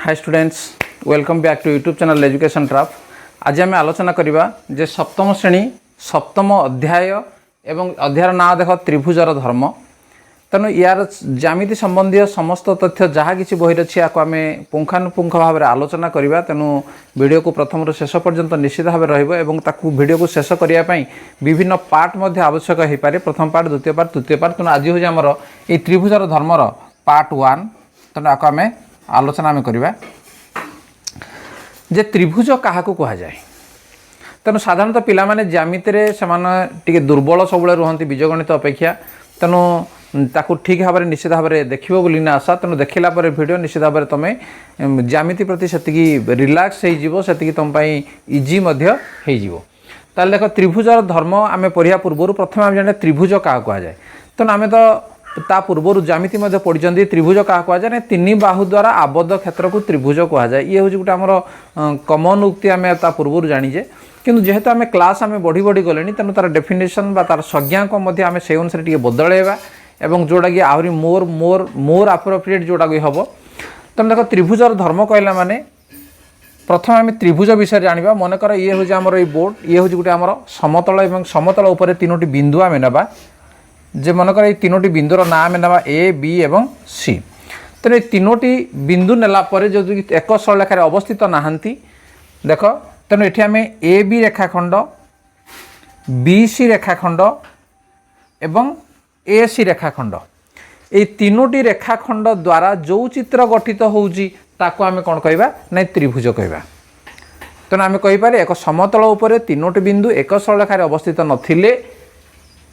Hi students, welcome back to YouTube channel education trap. आज आम आलोचना करवा जे सप्तम श्रेणी सप्तम अध्याय एवं अध्यायर ना देख त्रिभुजर धर्म। तेणु यार ज्यामिति संबंधी समस्त तथ्य जहाँ किसी बही अच्छी या आम पुंखानुपुंख भाव में आलोचना करवा। तेणु वीडियो को प्रथम रू शेष पर्यंत निश्चित भाव वीडियो को शेष करने विभिन्न पार्ट आवश्यक हो पारे। प्रथम पार्ट, द्वितीय पार्ट, तृतीय पार्ट। तेणु आज हूँ आमर ये त्रिभुजर धर्मर पार्ट 1। तेणु आपको आम आलोचना आम करवा जे त्रिभुज क्या कह जाए। तेणु साधारणतः पिला माने ज्यामिति से दुर्बल सब रुहति बीजगणित अपेक्षा। तेणु ताकू ठीक भाव में निश्चित भाव में देख बोली आशा। तेणु देखला वीडियो निश्चित भाव में तुम ज्यामिति प्रति से रिलैक्स होती तुम इजी ताल देख त्रिभुजर धर्म आम पढ़ा पूर्व प्रथम आम जाने त्रिभुज क्या कह जाए। तेणु आम तो ता पूर्व ज्यामिति पढ़ी त्रिभुज क्या कह जाए। तीन बाहु द्वारा आबद्ध क्षेत्र को त्रिभुज कह जाए। ये हूँ गोटे आमर कमन उक्ति आम ता पूर्व जानीजे। किंतु जेहेतु आम क्लास आम बढ़ी बढ़ी गले तेणु तार डेफिनेशन बा तार संज्ञा को से अनुसार टी बदलैवा एवं जोटा कि आहरी मोर मोर मोर एप्रोप्रिएट जोटा कि हम। तेणु देख त्रिभुजर धर्म कहला माने प्रथम आम त्रिभुज विषय जाना। मनकर ये हूँ आमर ये बोर्ड, ये हूँ गोटे आमर समतल एवं समतल उपर तीनोटी बिंदु आम नेबा। जे मनकर ये तीनोटी बिंदुर ना आम नेबा ए बी एवं सी। तेणु ये तीनोटी बिंदु नेला परे जो एक सरलरेखार अवस्थित नहांती देख। तेणु ये आम ए बी रेखाखंड, बी सी रेखाखंड एवं ए सी रेखाखंड, ये तीनोटी रेखाखंड द्वारा जो चित्र गठित होउची ताको आमे कोन कहबा ना त्रिभुज कहबा। तेणु आमे कहिपारे एक समतल उपरे तीनोटी बिंदु एक सरलरेखार अवस्थित नथिले,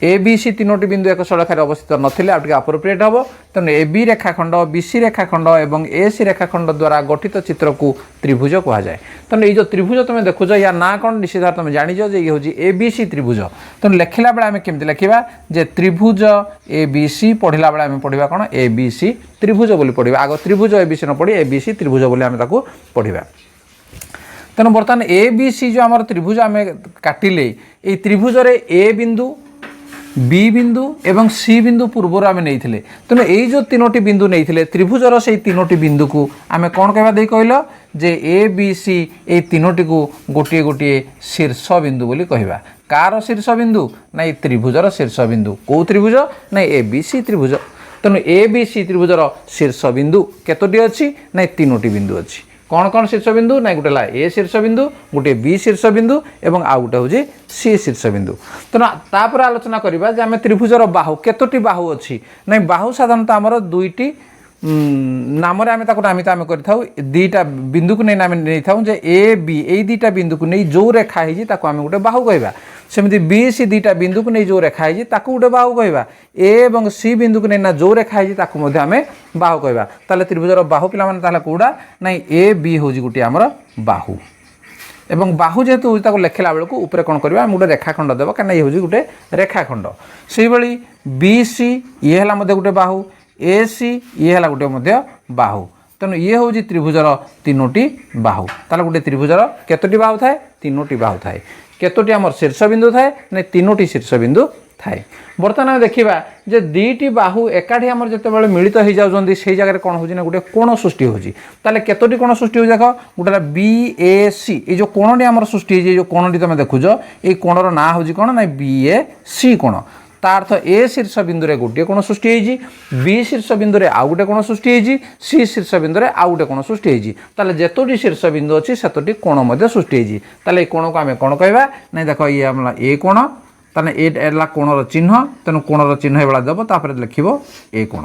ए बी सी तीनोटी बिंदु एक सरलरेखार अवस्थित नथिले आउ टिके एप्रोप्रिएट हबो। तेणु ए बी रेखाखंड, बी सी रेखाखंड एवं ए सी रेखाखंड द्वारा गठित चित्र को त्रिभुज कह जाए। तेणु ये जो त्रिभुज तुम देखुच या ना कौन निश्चित भाव तुम जानिज जे ये हूँ ए बी सी त्रिभुज। तेणु लिखला बेले आम केमती लिखा जे त्रिभुज ए बी सी पढ़ला बेले आम पढ़ा कौन ए बी सी त्रिभुज बोली पढ़ा। आग त्रिभुज ए बी सी न पढ़ी ए बी सी त्रिभुज बोली आम ताकू पढ़ा। तेणु बर्तमान ए बी सी जो आम त्रिभुज आम काटिले ये त्रिभुज ए बिंदु, बी बिंदु एवं सी बिंदु पूर्वर आम नहीं। तेणु यही जो तीनोटी बिंदु नहीं त्रिभुजर से तीनोटी बिंदु को आम कौन कहवा दे कहल जे ए बी सी ये तीनोटी को गोटे गोटे शीर्ष बिंदु बोली कहवा। कार शीर्ष बिंदु ना त्रिभुजर शीर्ष बिंदु। कौ त्रिभुज ना ए बी सी त्रिभुज। तेणु ए बी सी त्रिभुजर शीर्ष बिंदु केतोटी अच्छी ना तीनोटी बिंदु अच्छी। कौन कौन शीर्ष बिंदु ना गोटे ए शीर्ष बिंदु, गोटे बी शीर्ष बिंदु एवं आउ गोटे हूँ सी शीर्ष बिंदु। तेणु तापर आलोचना करवा जे आम त्रिभुजर बाहु केतोटी बाहु अच्छी ना। बाहु साधारणतः आमर दुईटी नाम आम नामित आम करीटा बिंदु को नहीं नाम नहीं था जे ए बी यही दुईटा बिंदु को नहीं जो रेखा है आम गोटे बाहु कहवा। सेमती बी सी दुईटा बिंदु को नहीं जो रेखा है गोटे बाहु कहवा। ए एवं सी बिंदु को नहीं ना जो रेखा है आम बाहु कहवा। ताले त्रिभुजर बाहु पिला माने कौड़ा ना ए बी हूँ गोटे आमर बाहु। एवं बाहु जेहेतु लिखला बेलू ऊपर कौन करवा गोटे रेखाखंड देव कहीं ये हूँ गोटे रेखाखंड। से भाई बी सी ये है गोटे बाहु, ए सी ये है गोटे बाहु। तेणु ये हूँ त्रिभुजर तीनोटी बाहु। ताले गोटे त्रिभुजर केतोटी बाहु थाए? तीनोटी बाहु थाए। केतोटी आमर शीर्ष बिंदु थाए ना तीनोटी शीर्ष बिंदु थाए। बर्तमान देखा जे दीटी बाहु एकाठी आमर जिते मिलित हो जाती से जगह कौन हो गोटे कोण सृष्टि होती। केतोटी कोण सृष्टि हो देख गोटे बी ए सी ये जो कोणटी आमर सृष्टि हो जो कोणटी तुम देखुच ये कोणर ना हूँ कौन ना बी ए सी कोण। तार अर्थ ए शीर्ष बिंदु रे गोटे कोण सृष्टि होती, बी शीर्ष बिंदु रे आउ गोटे कोण सृष्टि होती, सी शीर्ष बिंदु रे आउ गोटे कोण सृष्टि होती। ताले जेतोटी शीर्ष बिंदु अच्छी सेतोटी कोण मध्य सृष्टि होती। ताले ए कोण को आम कौन कहवा ना देख ये आम ए कोण ताने ए कोणर चिन्ह। तेणु कोणर चिन्ह ये देव तापर लिखिबो ए कोण।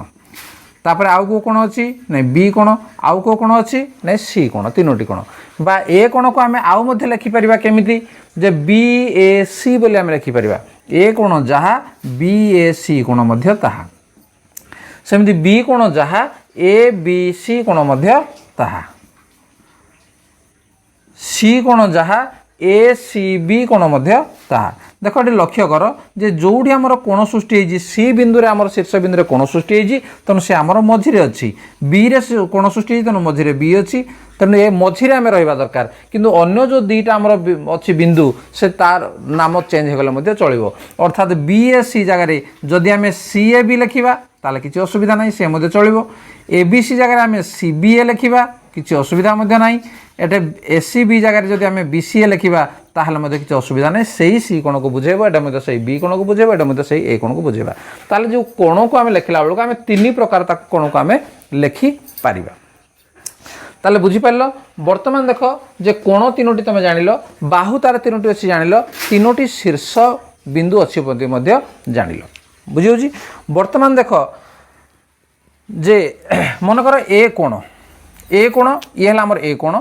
तापर आउ को कोण अच्छी ना बी कोण, आउ को कोण अच्छी ना सी कोण, तीनोटी कोण। बा ए कोण को आम आउ मध्य लिखिपर केमिति जे बी ए सी बोली आम लिखिपर। ए कोण जहाँ बी ए सी कोण मध्य ताहा, सेमती बी कोण जहाँ ए बी सी कोण मध्य ताहा, सी कोण जहाँ ए सी बी कोण मध्य ताहा। देख ये लक्ष्य कर जे जोड़ी आमर कोण सृष्टि होती सी बिंदु आमर शीर्ष बिंदु कोण सृष्टि होती। तेणु से आमर मझिरे अच्छी, बी रे कोण सृष्टि होती तेणु मझिरे बी अच्छी। तेणु ये मझिरे आम रहा दरकार। किंतु अन्य जो दुईटा आमर अच्छी बिंदु से तार नाम चेंज होगले चलो। अर्थात बी ए सी जगह जदि आम सी ए बी लिखा ताले किसी असुविधा नहीं से चलो। ए बी सी जगह आम सी बी ए लिखा किसी असुविधा ना एटे एसी बी जगह जब आम बीसीए लिखा ताहले किसी असुविधा ना से सी कोण को बुझेब एटा से बी कोण को बुझेब एटा से ए कोण को बुझेबा ताहले जो कोण को आम लिखला बेलू आम तीन प्रकार कोण को आम लिखिपर ताले बुझीपार बर्तमान देख जे कोण तीनोटी तुम जानिल बाहु तार तीनोटी अच्छी जानिल तीनोटी शीर्ष बिंदु अच्छी जानिल बुझी बर्तमान देख जे मनकर ए कोण ये आमर ए कोण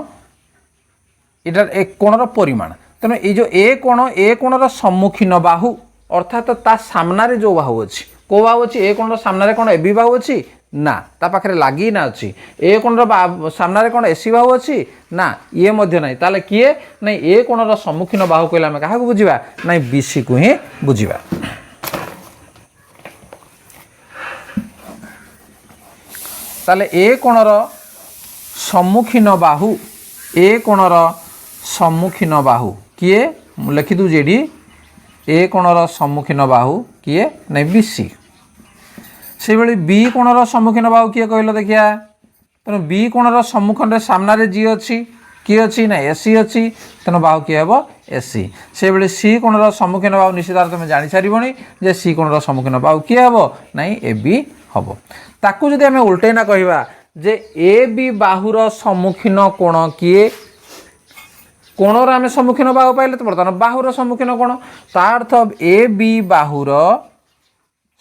इटा ए कोणर परिमाण तेणु ये जो ए कोणर सम्मुखीन बाहु अर्थात ता सामना जो बाहु अच्छी को बाहु अच्छी ए कोणर सामना कौन ए बी बाहु अच्छी ना ता पाखे लगी ना अच्छी ए कोणर सामना कौन एसी बाहु अच्छी ना ये मध्य नहीं ताले किए नहीं ए कोणर सम्मुखीन बाहु कहले आम क्या बुझा ना बीसी को ही बुझा ताले ए कोणर सम्मुखीन बाहु ए कोणर सम्मुखीन बाहु किए लिखिदु जेडी ए कोणर सम्मुखीन बाहु किए नहीं बीसी से भाई बी कोणर सम्मुखीन बाहु किए कहल देखिया तेणु बी कोणर सम्मुखन सामने जी अच्छी किए अच्छी ना एसी अच्छी तेणु बाहु किए हम एसी से भाई सी कोणर सम्मुखीन बाहु निश्चित भाव तुम जानी सारबनी जे सी कोणर सम्मुखीन बाहु किए हम ना ए बी हम ताकू जदि आम उल्टेना कहवा जे ए बी बाहुर सम्मुखीन कोण किए कोणर आम सम्मुखीन बाहु पाइले तो बर्तमान बाहुर सम्मुखीन कोण ता अर्थ ए बी बाहुर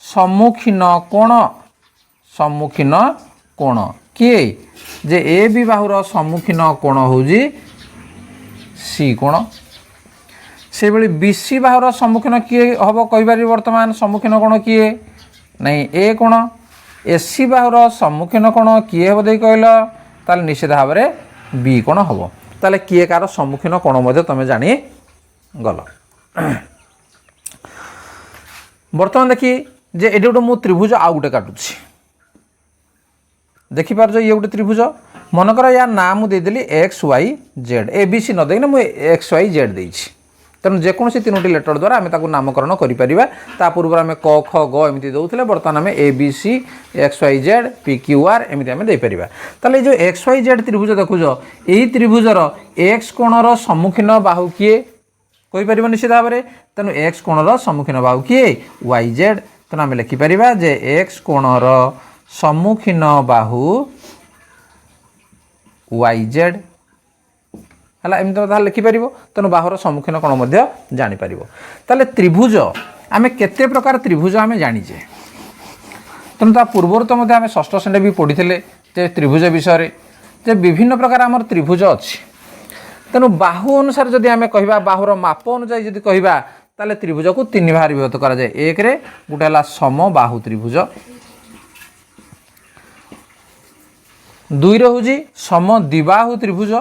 सम्मुखीन कोण किए जे ए बी बाहुर सम्मुखीन कोण होउजी सी कोण से भाई बीसी बाहुर सम्मुखीन किए हम कहीपर बर्तमान सम्मुखीन कोण किए नहीं ए कोण एसी बाहुर सम्मुखीन कोण किए हम दे कहल ताल निश्चित भाव में बी कोण हम ताले किए कार सम्मुखीन कोण तुम जानी गल बर्तमान देखी जे ये गोटे मु त्रिभुज आउ गोटे काटुची देखिपार ये गोटे त्रिभुज मनकर या ना मुदेली X Y Z A B C न देना मुझे एक्स वाई जेड देछि तेणु जेकोसी तीनोटी लेटर द्वारा आम नामकरण करा पूर्व आम क ख ग एमती दौले बर्तमान आम A B C X Y Z P Q R एमती आम देपर ताले जो एक्स वाई जेड त्रिभुज देखुच यही त्रिभुजर एक्स कोणर सम्मुखीन बाहु किए कहीपर निश्चित भाव में तेणु एक्स कोणर सम्मुखीन बाहु किए वाई जेड तेणु आम लिखिपर जे एक्स कोणर सम्मुखीन बाहु वाई जेड है एमती लिखिपर तेणु बाहुर सम्मुखीन कोण जापर ताले त्रिभुज आम केते प्रकार त्रिभुज आम जानीचे तेणु ता पूर्वर तो आम षष्ठ श्रेणी भी पढ़ी थे त्रिभुज विषय जे विभिन्न प्रकार आम त्रिभुज अच्छी तेणु बाहु अनुसार जदि आम कह बाहुर माप अनुसार जदि कह ताले त्रिभुज को तीन भाग विभक्त करा जाए एक रे गोटे है समबाहु त्रिभुज दुई हूँ समद्विबाहु त्रिभुज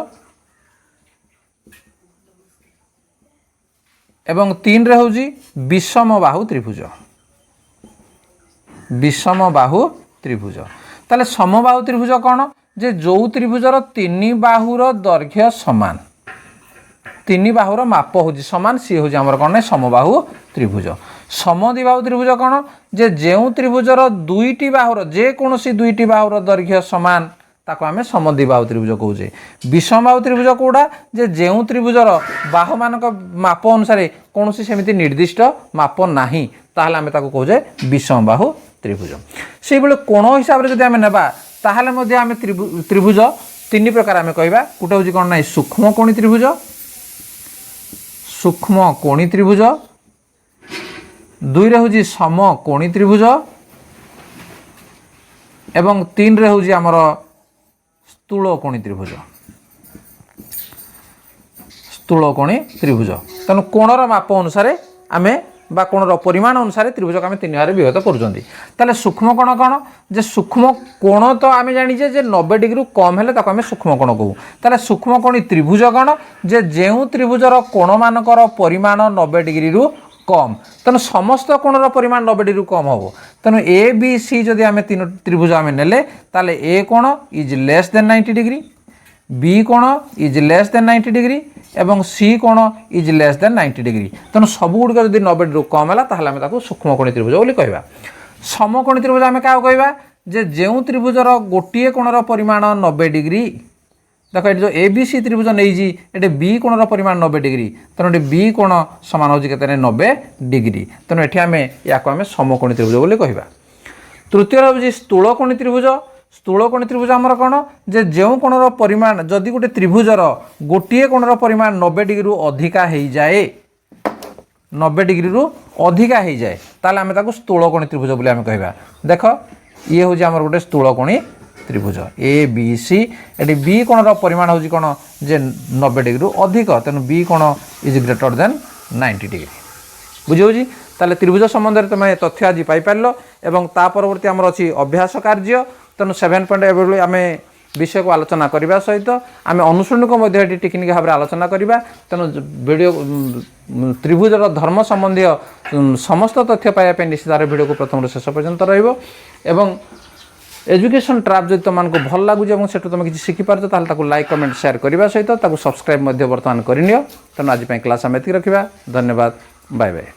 एवं तीन रे हूँ विषमबाहु त्रिभुज विषमबाहु त्रिभुज ताले समबाहु त्रिभुज कौन जे जो त्रिभुजर तीन बाहुर दैर्घ्य समान तीन बाहुर माप हूँ समान सी हूँ आमर कौन समबाहु त्रिभुज समद्विबाहु त्रिभुज कौन जे जो त्रिभुजर दुईटी बाहुर जेकोसी दुईटी बाहुर दैर्घ्य समान ताको आमे समद्विबाहु त्रिभुज कहूचे विषमबाहु त्रिभुज कौटा जे जो त्रिभुजर बाहु मानक माप अनुसार कौन सेमती निर्दिष्ट माप नाही ताहले आमे ताको कहूचे विषमबाहु त्रिभुज से भाई कोण हिसाब से जब आम नेबा ताहले मध्ये आमे त्रिभुज तीन प्रकार आमे कहबा गोटे हूँ कौन ना सूक्ष्म कोणी त्रिभुज सूक्ष्म कोणी त्रिभुज दुई रे हूँ समकोणी त्रिभुज एवं तीन रे हूँ आमर स्थूलकोणी त्रिभुज स्थूलकोणी त्रिभुज तेणु कोणर माप अनुसार आमे बा कोणर परिमाण अनुसार त्रिभुज आम तीन भाग विभक्त करें सूक्ष्म कोण कौन जे सूक्ष्म कोण तो आम जानीचे जे 90 डिग्री कम है आम सूक्ष्म कोण कहूँ ताले सूक्ष्म कोणी त्रिभुज कौन जे जो त्रिभुजर कोण मानकर परिमाण 90 डिग्री कम तेणु समस्त कोणर परिमाण 90 डिग्री कम हम तेणु ए बी सी जदि आम तीन त्रिभुज आम नेले ताले ए कोण is less than 90 degree B कोण इज लेस देन 90 डिग्री एवं सी कोण इज लेस देन 90 डिग्री तेणु सबुगुड़ जब 90 डिग्री कम है ताहले आम ताको सूक्ष्मकोणी त्रिभुज बोली कहबा समकोणी त्रिभुज आम क्या कहबा जे जो त्रिभुजर गोटे कोणर परिमाण 90 डिग्री देख ये जो ए बी सी त्रिभुज नहीं ये बी कोणर परिमाण 90 डिग्री तेणु ये बी कोण सामान होची केते 90 डिग्री तेणु एठी आमे याको आमे समकोणी त्रिभुज बोली कहिबा। तृतीय होची स्थूलकोणी त्रिभुज। स्थूलकोणी त्रिभुज आमर कोण जे जो कोणर परिमाण जदि गोटे त्रिभुजर गोटे कोणर परिमाण 90 डिग्री अधिका हो जाए 90 डिग्री रु अधिका हो जाए ताले आमे ताको स्थूलकोणी त्रिभुज बोली आमे कहिबा। देख ये हूँ आमर गोटे स्थूलकोणी त्रिभुज ए बी सी ये बी कोणर परिमाण हूँ कौन जे 90 डिग्री रु अधिक तेणु बी कोण इज ग्रेटर देन 90 डिग्री बुझे ताले त्रिभुज संबंध में तुम तथ्य आज पाइपार एवं ता परवर्ती आमर अच्छी अभ्यास कार्य तेणु 7.8 आम विषय को आलोचना करने सहित आम अनुसरण को टेक्निक भाव में आलोचना करवा तेणु वीडियो त्रिभुजर धर्म संबंधी समस्त तथ्य पाइबा निश्चित भाव वीडियो को प्रथम शेष पर्यंत रही एजुकेशन ट्रैप जब तुमको भल लगुच से तुम किसी शिखिपार लाइक कमेंट शेयर करने सहित सब्सक्राइब बर्तमान करनी तेणु आज क्लास आम ये रखा। धन्यवाद बाय बाय।